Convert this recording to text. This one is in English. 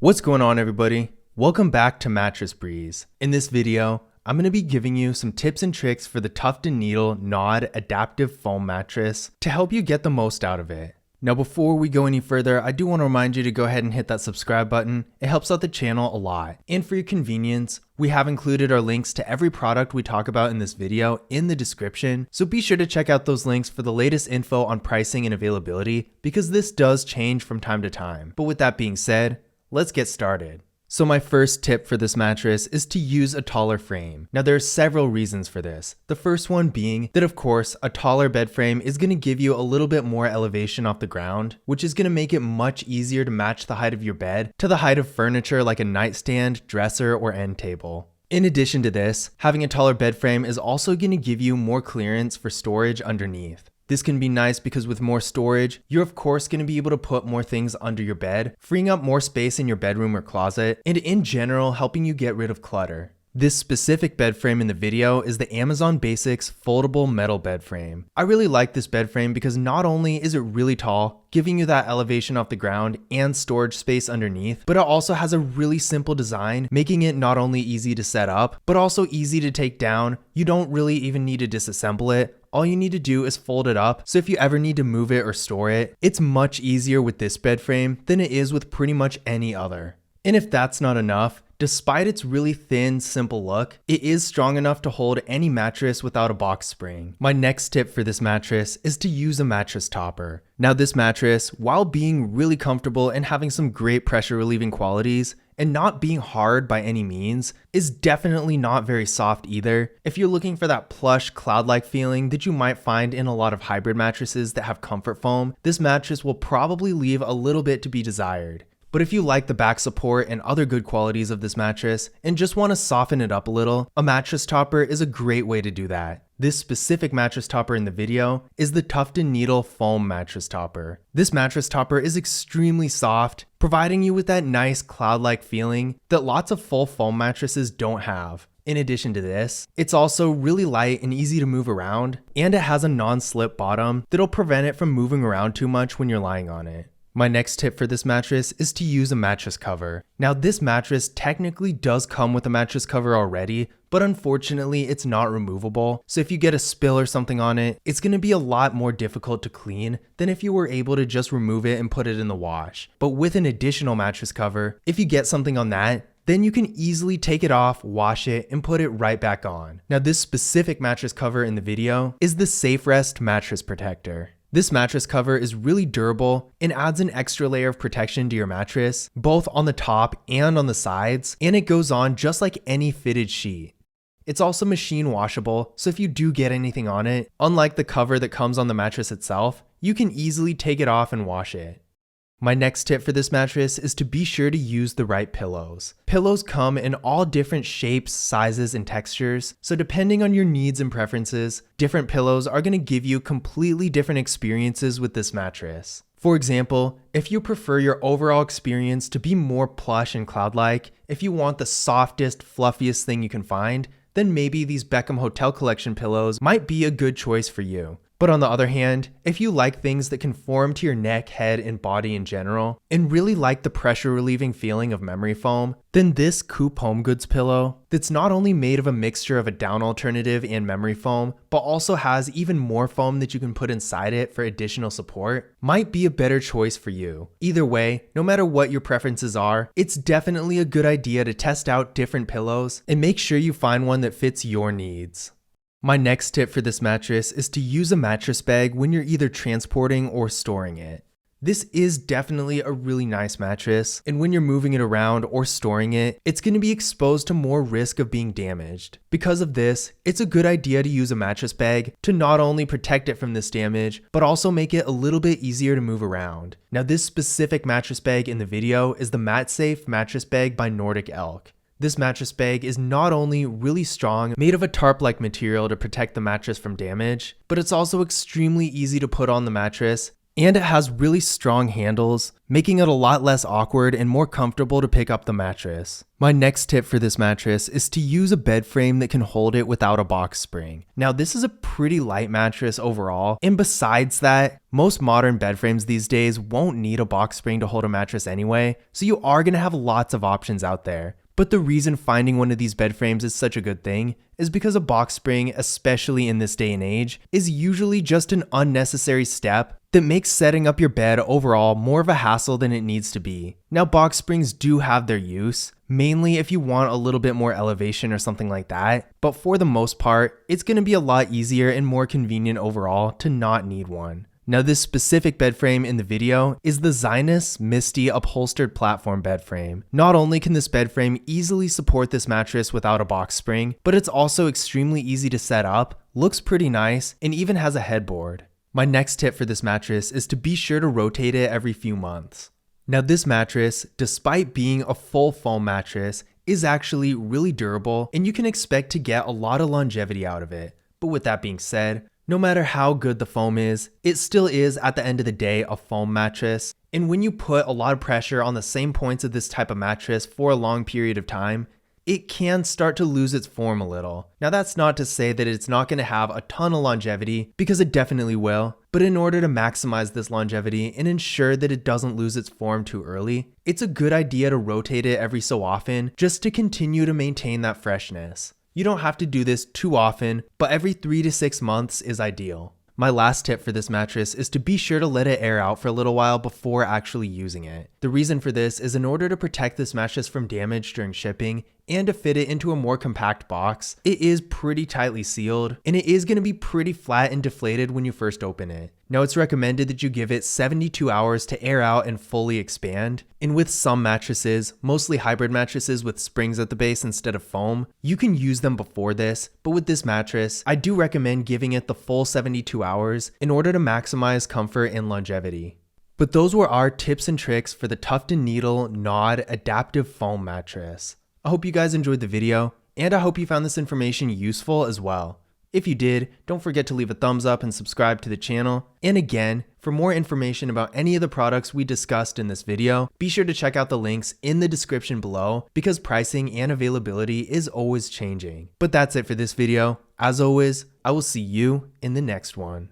What's going on, everybody? Welcome back to Mattress Breeze. In this video, I'm going to be giving you some tips and tricks for the Tuft & Needle Nod Adaptive Foam Mattress to help you get the most out of it. Now before we go any further, I do want to remind you to go ahead and hit that subscribe button. It helps out the channel a lot. And for your convenience, we have included our links to every product we talk about in this video in the description, so be sure to check out those links for the latest info on pricing and availability, because this does change from time to time. But with that being said, let's get started. So my first tip for this mattress is to use a taller frame. Now there are several reasons for this. The first one being that, of course, a taller bed frame is going to give you a little bit more elevation off the ground, which is going to make it much easier to match the height of your bed to the height of furniture like a nightstand, dresser, or end table. In addition to this, having a taller bed frame is also going to give you more clearance for storage underneath. This can be nice because with more storage, you're of course going to be able to put more things under your bed, freeing up more space in your bedroom or closet, and in general helping you get rid of clutter. This specific bed frame in the video is the Amazon Basics foldable metal bed frame. I really like this bed frame because not only is it really tall, giving you that elevation off the ground and storage space underneath, but it also has a really simple design, making it not only easy to set up, but also easy to take down. You don't really even need to disassemble it. All you need to do is fold it up, so if you ever need to move it or store it, it's much easier with this bed frame than it is with pretty much any other. And if that's not enough, despite its really thin, simple look, it is strong enough to hold any mattress without a box spring. My next tip for this mattress is to use a mattress topper. Now this mattress, while being really comfortable and having some great pressure relieving qualities, and not being hard by any means, is definitely not very soft either. If you're looking for that plush, cloud-like feeling that you might find in a lot of hybrid mattresses that have comfort foam, this mattress will probably leave a little bit to be desired. But if you like the back support and other good qualities of this mattress and just want to soften it up a little, a mattress topper is a great way to do that. This specific mattress topper in the video is the Tuft & Needle Foam Mattress Topper. This mattress topper is extremely soft, providing you with that nice cloud-like feeling that lots of full foam mattresses don't have. In addition to this, it's also really light and easy to move around, and it has a non-slip bottom that'll prevent it from moving around too much when you're lying on it. My next tip for this mattress is to use a mattress cover. Now this mattress technically does come with a mattress cover already, but unfortunately it's not removable. So if you get a spill or something on it, it's going to be a lot more difficult to clean than if you were able to just remove it and put it in the wash. But with an additional mattress cover, if you get something on that, then you can easily take it off, wash it, and put it right back on. Now this specific mattress cover in the video is the Safe Rest Mattress Protector. This mattress cover is really durable and adds an extra layer of protection to your mattress, both on the top and on the sides, and it goes on just like any fitted sheet. It's also machine washable, so if you do get anything on it, unlike the cover that comes on the mattress itself, you can easily take it off and wash it. My next tip for this mattress is to be sure to use the right pillows. Pillows come in all different shapes, sizes, and textures, so depending on your needs and preferences, different pillows are going to give you completely different experiences with this mattress. For example, if you prefer your overall experience to be more plush and cloud-like, if you want the softest, fluffiest thing you can find, then maybe these Beckham Hotel Collection pillows might be a good choice for you. But on the other hand, if you like things that conform to your neck, head, and body in general, and really like the pressure relieving feeling of memory foam, then this Coop Home Goods pillow, that's not only made of a mixture of a down alternative and memory foam, but also has even more foam that you can put inside it for additional support, might be a better choice for you. Either way, no matter what your preferences are, it's definitely a good idea to test out different pillows and make sure you find one that fits your needs. My next tip for this mattress is to use a mattress bag when you're either transporting or storing it. This is definitely a really nice mattress, and when you're moving it around or storing it, it's going to be exposed to more risk of being damaged. Because of this, it's a good idea to use a mattress bag to not only protect it from this damage, but also make it a little bit easier to move around. Now this specific mattress bag in the video is the MatSafe Mattress Bag by Nordic Elk. This mattress bag is not only really strong, made of a tarp-like material to protect the mattress from damage, but it's also extremely easy to put on the mattress And it has really strong handles, making it a lot less awkward and more comfortable to pick up the mattress. My next tip for this mattress is to use a bed frame that can hold it without a box spring. Now, this is a pretty light mattress overall, and besides that, most modern bed frames these days won't need a box spring to hold a mattress anyway, so you are going to have lots of options out there. But the reason finding one of these bed frames is such a good thing is because a box spring, especially in this day and age, is usually just an unnecessary step that makes setting up your bed overall more of a hassle than it needs to be. Now, box springs do have their use, mainly if you want a little bit more elevation or something like that, but for the most part, it's going to be a lot easier and more convenient overall to not need one. Now, this specific bed frame in the video is the Zinus Misty upholstered platform bed frame. Not only can this bed frame easily support this mattress without a box spring, but it's also extremely easy to set up, looks pretty nice, and even has a headboard. My next tip for this mattress is to be sure to rotate it every few months. Now, this mattress, despite being a full foam mattress, is actually really durable, and you can expect to get a lot of longevity out of it. But with that being said, no matter how good the foam is, it still is at the end of the day a foam mattress. And when you put a lot of pressure on the same points of this type of mattress for a long period of time, it can start to lose its form a little. Now, that's not to say that it's not going to have a ton of longevity, because it definitely will. But in order to maximize this longevity and ensure that it doesn't lose its form too early, it's a good idea to rotate it every so often just to continue to maintain that freshness. You don't have to do this too often, but every 3 to 6 months is ideal. My last tip for this mattress is to be sure to let it air out for a little while before actually using it. The reason for this is in order to protect this mattress from damage during shipping and to fit it into a more compact box. It is pretty tightly sealed, and it is going to be pretty flat and deflated when you first open it. Now, it's recommended that you give it 72 hours to air out and fully expand. And with some mattresses, mostly hybrid mattresses with springs at the base instead of foam, you can use them before this. But with this mattress, I do recommend giving it the full 72 hours in order to maximize comfort and longevity. But those were our tips and tricks for the Tuft & Needle Nod Adaptive Foam Mattress. I hope you guys enjoyed the video, and I hope you found this information useful as well. If you did, don't forget to leave a thumbs up and subscribe to the channel. And again, for more information about any of the products we discussed in this video, be sure to check out the links in the description below, because pricing and availability is always changing. But that's it for this video. As always, I will see you in the next one.